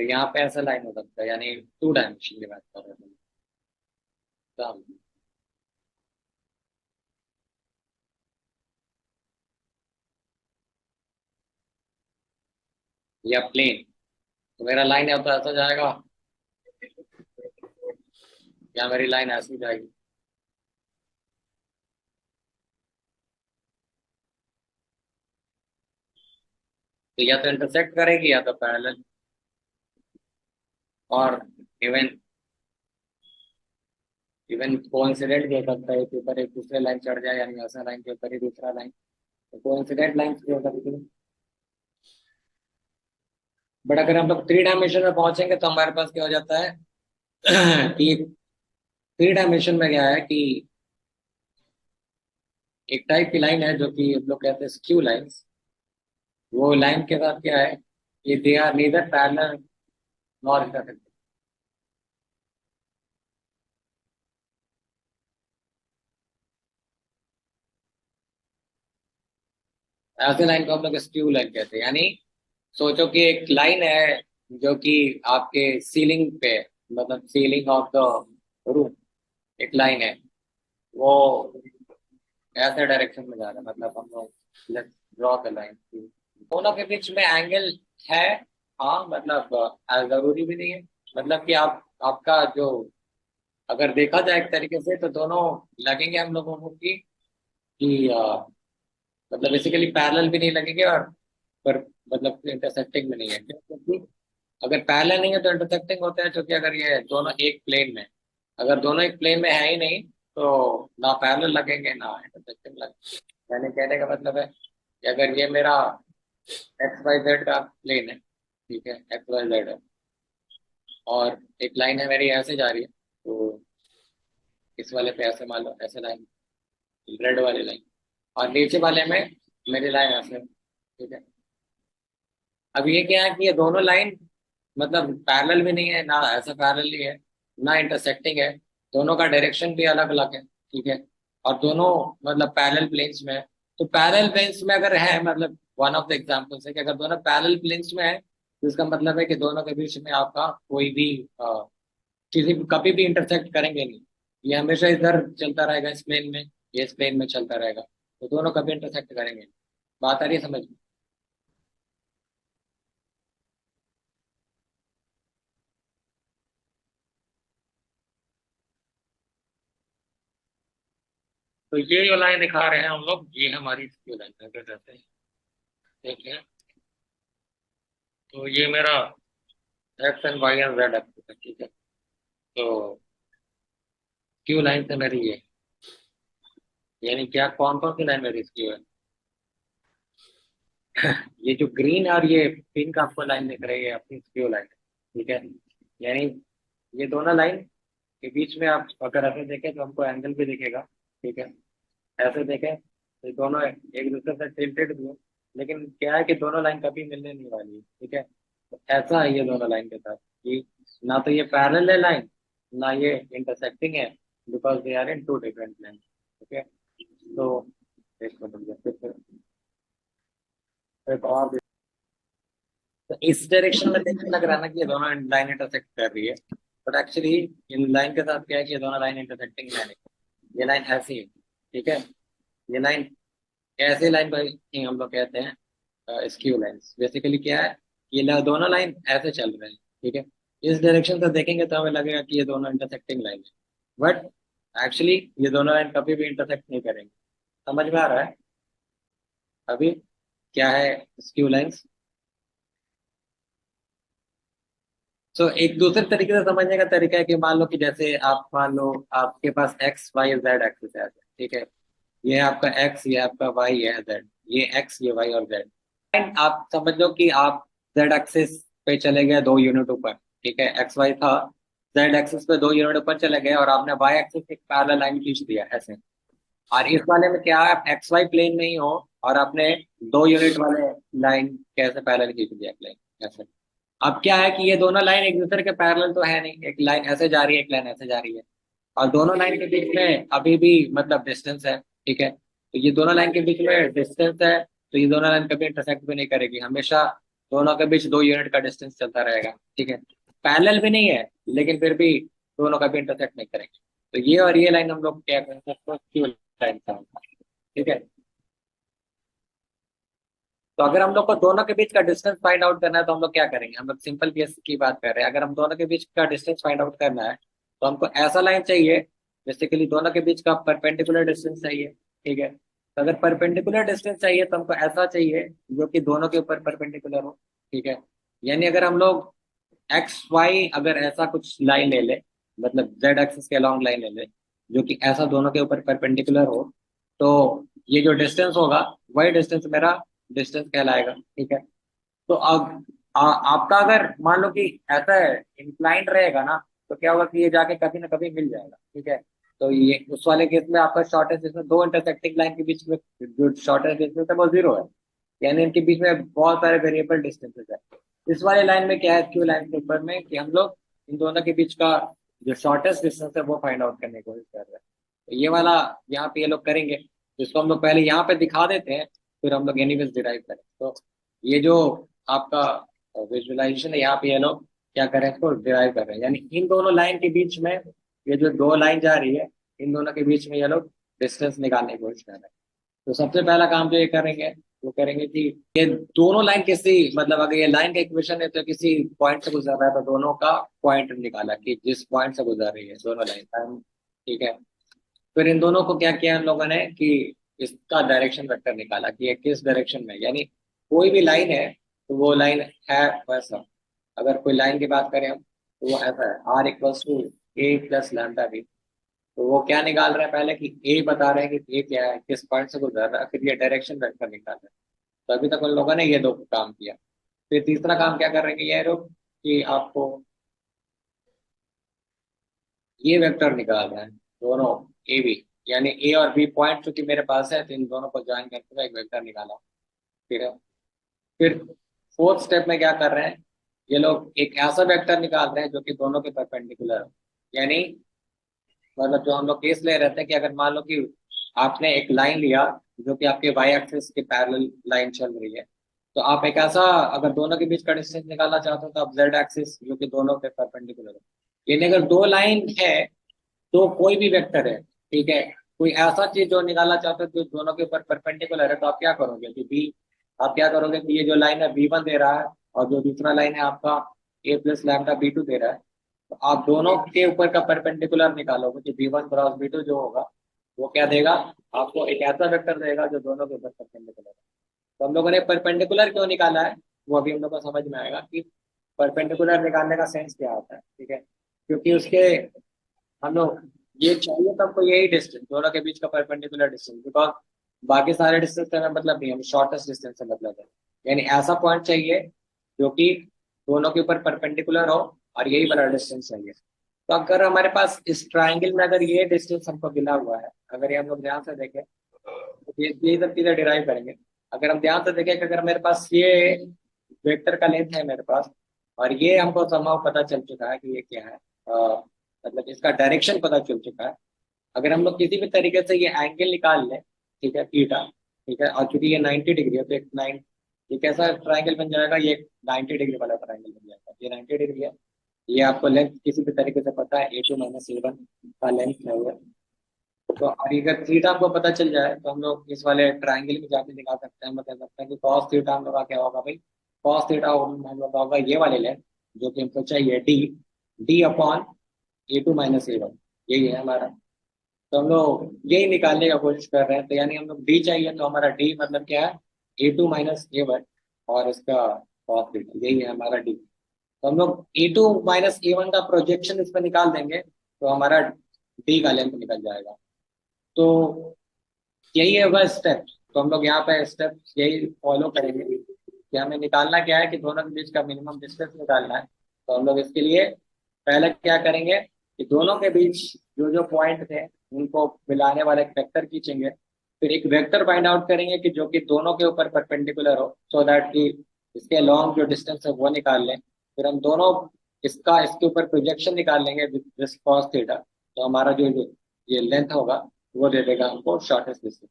तो यहाँ पे ऐसा लाइन हो सकता है, यानी टू डायमेंशन की बात कर रहे हैं हम। या प्लेन, तो मेरा लाइन है तो ऐसा जाएगा, या मेरी लाइन ऐसी जाएगी। तो या तो इंटरसेक्ट करेगी या तो पैरेलल। और इवन इवन कोइंसिडेंट भी हो सकता है, एक के ऊपर एक दूसरे लाइन चढ़ जाए, यानी ऐसा लाइन के ऊपर ही दूसरा लाइन। तो कोइंसिडेंट लाइन भी हो सकती है। बट अगर हम लोग थ्री डायमेंशन में पहुंचेंगे तो हमारे पास क्या हो जाता है कि थ्री डायमेंशन में क्या है कि एक टाइप की लाइन है जो कि हम लोग कहते हैं स्क्यू लाइंस। वो लाइन के साथ क्या है कि they are neither parallel nor intersecting. ऐसे लाइन को हम लोग स्क्यू लाइन कहते हैं। यानी सोचो कि एक लाइन है जो कि आपके सीलिंग पे, मतलब सीलिंग ऑफ द रूम, एक लाइन है, वो ऐसे डायरेक्शन में जा रहा है। मतलब हम लोग लेट्स ड्रॉ द लाइन, दोनों के बीच में एंगल है। हाँ मतलब जरूरी भी नहीं है। मतलब कि आप आपका जो, अगर देखा जाए एक तरीके से तो दोनों लगेंगे हम लोगों को कि मतलब बेसिकली पैरेलल भी नहीं लगेंगे, और पर मतलब इंटरसेक्टिंग भी नहीं है। क्योंकि अगर पैरेलल नहीं है तो इंटरसेक्टिंग होते हैं, क्योंकि अगर ये दोनों एक प्लेन में, अगर दोनों एक प्लेन में है ही नहीं तो ना पैरेलल लगेंगे ना इंटरसेक्टिंग लगेंगे। मैंने कहने का मतलब है कि अगर ये मेरा एक्स वाई जेड का प्लेन है, ठीक है, एक्स वाई जेड है, और एक लाइन है मेरी ऐसे जा रही है, तो इस वाले पे ऐसे मान लो ऐसे लाइन, रेड वाली लाइन, और नीचे वाले में मेरी लाइन ऐसे, ठीक है। अब ये क्या है कि ये दोनों लाइन मतलब पैरेलल भी नहीं है, ना ऐसा पैरेलल ही है, ना इंटरसेक्टिंग है। दोनों का डायरेक्शन भी अलग अलग है, ठीक है। और दोनों मतलब पैरेलल प्लेन्स में है। तो पैरेलल प्लेन्स में अगर है, मतलब वन ऑफ द एग्जांपल्स है कि अगर दोनों पैरेलल प्लेन्स में है तो इसका मतलब है कि दोनों के बीच में आपका कोई भी किसी कभी भी इंटरसेक्ट करेंगे नहीं। ये हमेशा इधर चलता रहेगा इस प्लेन में, ये इस प्लेन में चलता रहेगा, तो दोनों कभी इंटरसेक्ट करेंगे नहीं। बात आ रही है समझ में? तो ये जो लाइन दिखा रहे हैं हम लोग, ये हमारी स्क्यू लाइन है, क्या कहते हैं, ठीक है। तो ये मेरा X and Y and Z axis है, ठीक है। तो स्क्यू लाइन से मेरी ये, यानी क्या कौन कौन सी लाइन मेरी स्क्यू है ये जो ग्रीन और ये पिंक आपको लाइन दिख रही है अपनी स्क्यू लाइन, ठीक है। यानी ये दोनों लाइन के बीच में आप अगर ऐसे देखें तो हमको एंगल भी दिखेगा, ठीक है। ऐसे देखें तो दोनों एक दूसरे से टिल्टेड भी है, लेकिन क्या है कि दोनों लाइन कभी मिलने नहीं वाली है, ठीक है। तो ऐसा है ये दोनों लाइन के साथ कि ना तो ये पैरेलल है लाइन, ना ये इंटरसेक्टिंग है, because they are in two different line, ठीक है। तो एक मिनट फिर एक और तो इस डायरेक्शन में देखने लग रहा है ना कि ये दोनों लाइन इंटरसेक्ट कर रही है, बट एक्चुअली इन लाइन के साथ क्या है कि ये दोनों लाइन इंटरसेक्टिंग लाइन है। ये लाइन ऐसी है, ठीक है। ये लाइन ऐसे लाइन पर हम लोग कहते हैं स्क्यू लाइंस। बेसिकली क्या है, ये दोनों लाइन ऐसे चल रहे हैं, ठीक है। इस डायरेक्शन से देखेंगे तो हमें लगेगा कि ये दोनों इंटरसेक्टिंग लाइन है, बट एक्चुअली ये दोनों लाइन कभी भी इंटरसेक्ट नहीं करेंगे। समझ में आ रहा है अभी क्या है स्क्यू लाइंस? तो एक दूसरे तरीके से समझने का तरीका है कि मान लो कि जैसे आप मान लो आपके पास एक्स वाई जेड एक्सिस है, ठीक है। ये आपका एक्स, ये आपका वाई है जेड, ये एक्स ये वाई और जेड। आप समझ लो कि आप जेड एक्सिस पे चले गए 2 यूनिट ऊपर, ठीक है, एक्स वाई था, जेड एक्सिस पे 2 यूनिट ऊपर चले गए और आपने वाई एक्सिस एक पैरेलल लाइन खींच दिया ऐसे। और इस वाले में क्या है, आप एक्स वाई प्लेन में ही हो और आपने 2 यूनिट वाले लाइन कैसे पैरेलल खींच दिया प्लेन ऐसे। अब क्या है कि ये दोनों लाइन एक दूसरे के पैरेलल तो है नहीं, एक लाइन ऐसे जा रही है, एक लाइन ऐसे जा रही है, और दोनों लाइन के बीच में अभी भी मतलब डिस्टेंस है, ठीक है। तो ये दोनों लाइन के बीच में डिस्टेंस है, तो ये दोनों लाइन कभी इंटरसेक्ट भी नहीं करेगी हमेशा। दोनों के बीच 2 यूनिट का डिस्टेंस चलता रहेगा, ठीक है। पैरेलल भी नहीं है, लेकिन फिर भी दोनों का भी इंटरसेक्ट नहीं करेंगे। तो ये और ये लाइन हम लोग क्या करेंगे, इसको क्यू लाइन कहेंगे, ठीक है। तो अगर हम लोग को दोनों के बीच का डिस्टेंस फाइंड आउट करना है तो हम लोग क्या करेंगे, हम लोग सिंपल केस की बात कर रहे हैं। अगर हम दोनों के बीच का डिस्टेंस फाइंड आउट करना है तो हमको ऐसा लाइन चाहिए, बेसिकली दोनों के बीच का परपेंडिकुलर डिस्टेंस चाहिए, ठीक है। तो अगर परपेंडिकुलर डिस्टेंस चाहिए तो हमको ऐसा चाहिए जो कि दोनों के ऊपर परपेंडिकुलर हो, ठीक है। यानी अगर हम लोग एक्स वाई अगर ऐसा कुछ लाइन ले ले, मतलब जेड एक्सिस के अलॉन्ग लाइन ले ले, जो कि ऐसा दोनों के ऊपर परपेंडिकुलर हो, तो ये जो डिस्टेंस होगा वही डिस्टेंस मेरा डिस्टेंस कहलाएगा, ठीक है। तो अब आपका अगर मान लो कि ऐसा है इंक्लाइंड रहेगा ना, तो क्या होगा कि ये जाके कभी ना कभी मिल जाएगा, ठीक है। तो ये उस वाले केस में आपका शॉर्टेस्ट डिस्टेंस दो इंटरसेक्टिंग लाइन के बीच में जो शॉर्टेस्ट डिस्टेंस है वो 0 है, यानी इनके बीच में बहुत सारे वेरिएबल डिस्टेंसेस है। इस वाले लाइन में क्या है, क्यू लाइन के ऊपर में, कि हम लोग इन दोनों के बीच का जो शॉर्टेस्ट डिस्टेंस है वो फाइंड आउट करने की कोशिश कर रहे हैं। तो ये वाला यहाँ पे ये लोग करेंगे, जिसको हम लोग पहले यहाँ पे दिखा देते हैं, फिर हम लोग एनीवेज डिराइव करें। तो ये जो आपका विजुअलाइजेशन है, यहाँ पे ये लोग क्या कर रहे हैं, इसको डिराइव कर रहे हैं, यानी इन दोनों लाइन के बीच में ये जो 2 लाइन जा रही है, इन दोनों के बीच में ये लोग डिस्टेंस निकालने की कोशिश कर रहे हैं। तो सबसे पहला काम जो ये करेंगे, वो करेंगे कि ये दोनों लाइन किसी, मतलब अगर ये लाइन का इक्वेशन है तो किसी पॉइंट से गुजर रहा है, तो दोनों का पॉइंट निकाला कि जिस पॉइंट से गुजर रही है दोनों लाइन, ठीक है। फिर इन दोनों को क्या किया हम लोगों ने कि इसका डायरेक्शन वेक्टर निकाला कि ये किस डायरेक्शन में, यानी कोई भी लाइन है तो वो लाइन है वैसा। अगर कोई लाइन की बात करें हम, तो वो ऐसा है r = a + λ। तो वो क्या निकाल रहे हैं पहले कि ए बता रहे हैं कि ए क्या है, किस पॉइंट से गुजर रहा है, फिर ये डायरेक्शन वेक्टर निकाल रहे हैं। तो अभी तक उन लोगों ने ये 2 काम किया। फिर तीसरा काम क्या कर रहे हैं ये लोग, कि आपको ये वेक्टर निकाल रहे हैं दोनों ए बी, यानी ए और बी पॉइंट चूंकि मेरे पास है तो इन दोनों को ज्वाइन करके मैं एक वेक्टर निकाला, ठीक है। फिर फोर्थ स्टेप में क्या कर रहे हैं, ये लोग एक ऐसा वेक्टर निकाल रहे हैं जो कि दोनों के परपेंडिकुलर हो। यानी मतलब जो हम लोग केस ले रहे थे कि अगर मान लो कि आपने एक लाइन लिया जो कि आपके वाई एक्सिस के पैरेलल लाइन चल रही है, तो आप एक ऐसा, अगर दोनों के बीच का डिस्टेंस निकालना चाहते हो तो आप जेड एक्सिस जो कि दोनों के परपेंडिकुलर है, यानी अगर 2 लाइन है तो कोई भी वेक्टर है, ठीक है, कोई ऐसा चीज जो निकालना चाहते हो जो दोनों के ऊपर परपेंडिकुलर है, तो आप क्या करोगे कि बी, आप क्या करोगे कि ये जो लाइन है B1 दे रहा है और जो दूसरा लाइन है आपका a + λ B2 दे रहा है, तो आप दोनों के ऊपर का परपेंडिकुलर निकालोगे कि B1 × B2 जो होगा वो क्या देगा, आपको एक ऐसा वेक्टर देगा जो दोनों के ऊपर परपेंडिकुलर है। तो हम लोगों ने परपेंडिकुलर क्यों निकाला है वो अभी हम लोग को समझ में आएगा कि परपेंडिकुलर निकालने का सेंस क्या होता है, ठीक है। क्योंकि उसके हम लोग ये चाहिए तो हमको यही डिस्टेंस दोनों के बीच का परपेंडिकुलर डिस्टेंस, बिकॉज बाकी सारे डिस्टेंस से हमें मतलब नहीं, हमें शॉर्टेस्ट डिस्टेंस से मतलब है। यानी ऐसा पॉइंट चाहिए जो कि दोनों के ऊपर परपेंडिकुलर हो और यही वाला डिस्टेंस चाहिए। तो अगर हमारे पास इस ट्राइंगल में अगर ये डिस्टेंस हमको मिला हुआ है, अगर ये हम लोग ध्यान से देखें तो ये सब चीजें डिराइव करेंगे। अगर हम ध्यान से देखें कि अगर मेरे पास ये वेक्टर का लेंथ है मेरे पास, और ये हमको समाव पता चल चुका है कि ये क्या है, मतलब इसका डायरेक्शन पता चल चुका है। अगर हम लोग किसी भी तरीके से ये एंगल निकाल लें, ठीक है, थीटा, ठीक है, और चूंकि ये 90 डिग्री है तो एक नाइन, ये कैसा ट्राइंगल बन जाएगा, ये 90 डिग्री वाला ट्राइंगल बन जाएगा, ये 90 डिग्री है। ये आपको लेंथ किसी भी तरीके से पता है, A2 - A1 का लेंथ है ये। तो अगर थीटा हमको पता चल जाए तो हम लोग इस वाले ट्राइंगल में जाके दिखा सकते हैं, बता सकते हैं कि कॉस थीटा हम लोग का क्या होगा भाई, कॉस थीटा हम लोग का होगा ये वाले लेंथ जो कि हमको चाहिए D/A2 - A1, यही है हमारा। तो हम लोग यही निकालने का कोशिश कर रहे हैं। तो यानी हम लोग डी चाहिए तो हमारा डी मतलब क्या है, A2 - A1 और इसका कॉस थीटा, यही है हमारा डी। तो हम लोग A2 - A1 का प्रोजेक्शन इस पर निकाल देंगे तो हमारा डी का लेंथ निकल जाएगा। तो यही है वह स्टेप। तो हम लोग यहाँ पे स्टेप यही फॉलो करेंगे कि हमें निकालना क्या है कि दोनों के बीच का मिनिमम डिस्टेंस निकालना है। तो हम लोग इसके लिए पहले क्या करेंगे कि दोनों के बीच जो जो पॉइंट थे उनको मिलाने वाला एक वेक्टर खींचेंगे। फिर एक वेक्टर फाइंड आउट करेंगे कि जो कि दोनों के ऊपर परपेंडिकुलर हो, सो दैट कि इसके लॉन्ग जो डिस्टेंस है वो निकाल लें। फिर हम दोनों इसका इसके ऊपर प्रोजेक्शन निकाल लेंगे विद कॉस थीटा। तो हमारा जो ये लेंथ होगा वो दे देगा हमको शॉर्टेस्ट डिस्टेंस।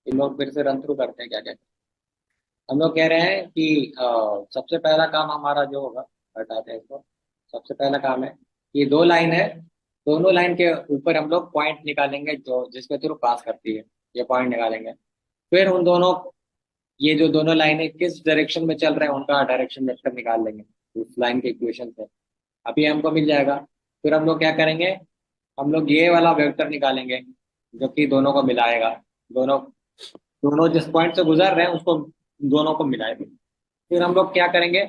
इन लोग फिर से रन थ्रू करते हैं क्या क्या। हम लोग कह रहे हैं कि सबसे पहला काम हमारा जो होगा, हटाते हैं इसको। सबसे पहला काम है कि दो लाइन है, दोनों लाइन के ऊपर हम लोग पॉइंट निकालेंगे जो जिसके थ्रू पास करती है, ये पॉइंट निकालेंगे। फिर उन दोनों, ये जो दोनों लाइनें किस डायरेक्शन में चल रहे हैं उनका डायरेक्शन वेक्टर निकाल लेंगे उस लाइन के इक्वेशन से। अभी हमको मिल जाएगा। फिर हम लोग क्या करेंगे, हम लोग ये वाला वेक्टर निकालेंगे जो कि दोनों को मिलाएगा। दोनों दोनों जिस पॉइंट से गुजर रहे हैं उसको, दोनों को मिलाएंगे। फिर हम लोग क्या करेंगे,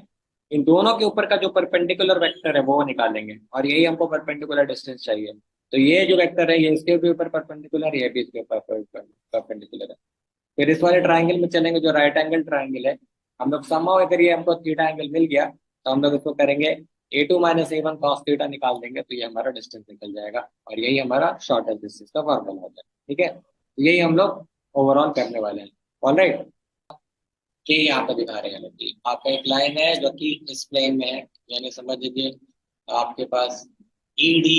इन दोनों के ऊपर का जो परपेंडिकुलर वेक्टर है वो निकालेंगे, और यही हमको परपेंडिकुलर डिस्टेंस चाहिए। तो ये जो वेक्टर है ये इसके भी ऊपर परपेंडिकुलर, ये भी इसके ऊपर परपेंडिकुलर है। फिर इस वाले ट्राइंगल में चलेंगे जो राइट एंगल ट्राइंगल है। हम लोग समहाउ अगर ये हमको थीटा एंगल मिल गया तो हम लोग इसको करेंगे A2 - A1 cos थीटा निकाल देंगे, तो ये हमारा डिस्टेंस निकल जाएगा, और यही हमारा शॉर्टेस्ट डिस्टेंस का फॉर्मूला होता है। ठीक है, तो यही हम लोग ओवरऑल करने वाले हैं। ऑलराइट, ये यहाँ पे दिखा रहे हैं लोग कि आपका एक लाइन है जो कि इस प्लेन में है, यानी समझ लीजिए आपके पास ED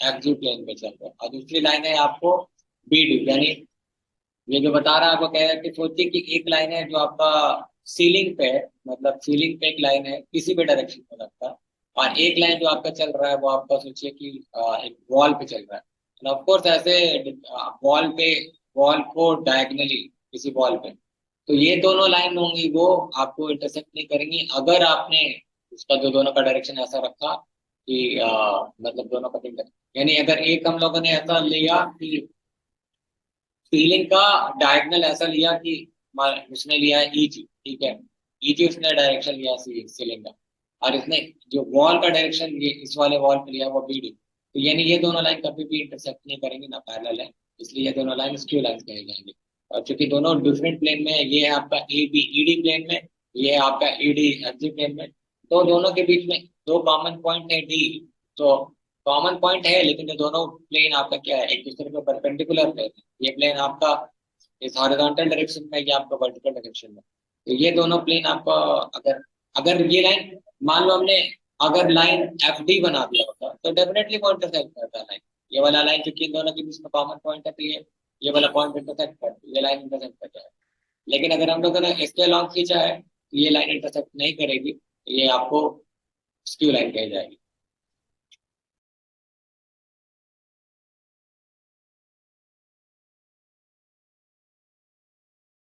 एक्सिस प्लेन पे चल रहा है, और दूसरी लाइन है आपको BD, यानी ये जो बता रहा है आपको, कह रहा है कि सोचिए कि एक लाइन है जो आपका सीलिंग पे है, मतलब सीलिंग पे एक लाइन है किसी भी डायरेक्शन में लगता है, और एक लाइन जो आपका चल रहा है वो आपका सोचिए कि एक वॉल पे चल रहा है। ऑफ कोर्स ऐसे वॉल पे, वॉल को डायगनली किसी वॉल पे, तो ये दोनों लाइन होंगी वो आपको इंटरसेक्ट नहीं करेंगी अगर आपने उसका जो दोनों का डायरेक्शन ऐसा रखा कि मतलब दोनों का यानी अगर एक हम लोगों ने ऐसा लिया कि सीलिंग का डायगोनल ऐसा लिया कि उसने लिया है EG, ठीक है, EG उसने डायरेक्शन लिया सीलिंग का, और इसने जो वॉल का डायरेक्शन ये इस वाले वॉल पे लिया वो BD, तो यानी ये दोनों लाइन कभी भी इंटरसेक्ट नहीं करेंगी, ना पैरेलल है, इसलिए ये दोनों लाइन स्क्यू लाइन कही जाएंगी। और चूंकि दोनों डिफरेंट प्लेन में है, ये है आपका ED प्लेन में, ये है आपका ED FG प्लेन में, तो दोनों के बीच में दो कॉमन पॉइंट है D, तो कॉमन पॉइंट है, लेकिन ये दोनों प्लेन आपका क्या है, एक दूसरे के परपेंडिकुलर प्लेन है। ये प्लेन आपका इस हॉरिजॉन्टल डायरेक्शन में, ये आपका वर्टिकल डायरेक्शन में, तो ये दोनों प्लेन आपका, अगर अगर ये लाइन, मान लो हमने अगर लाइन FD बना दिया होता तो डेफिनेटली वो इंटरसेक्ट करता है लाइन, ये वाला लाइन क्योंकि इन दोनों के बीच में कॉमन पॉइंट है, तो ये वाला पॉइंट इंटरसेक्ट करता है, ये लाइन इंटरसेक्ट करता है। लेकिन अगर हम लोगों ने इसके अलॉन्ग खींचा है तो ये लाइन इंटरसेक्ट नहीं करेगी, तो ये आपको स्क्यू लाइन कही जाएगी।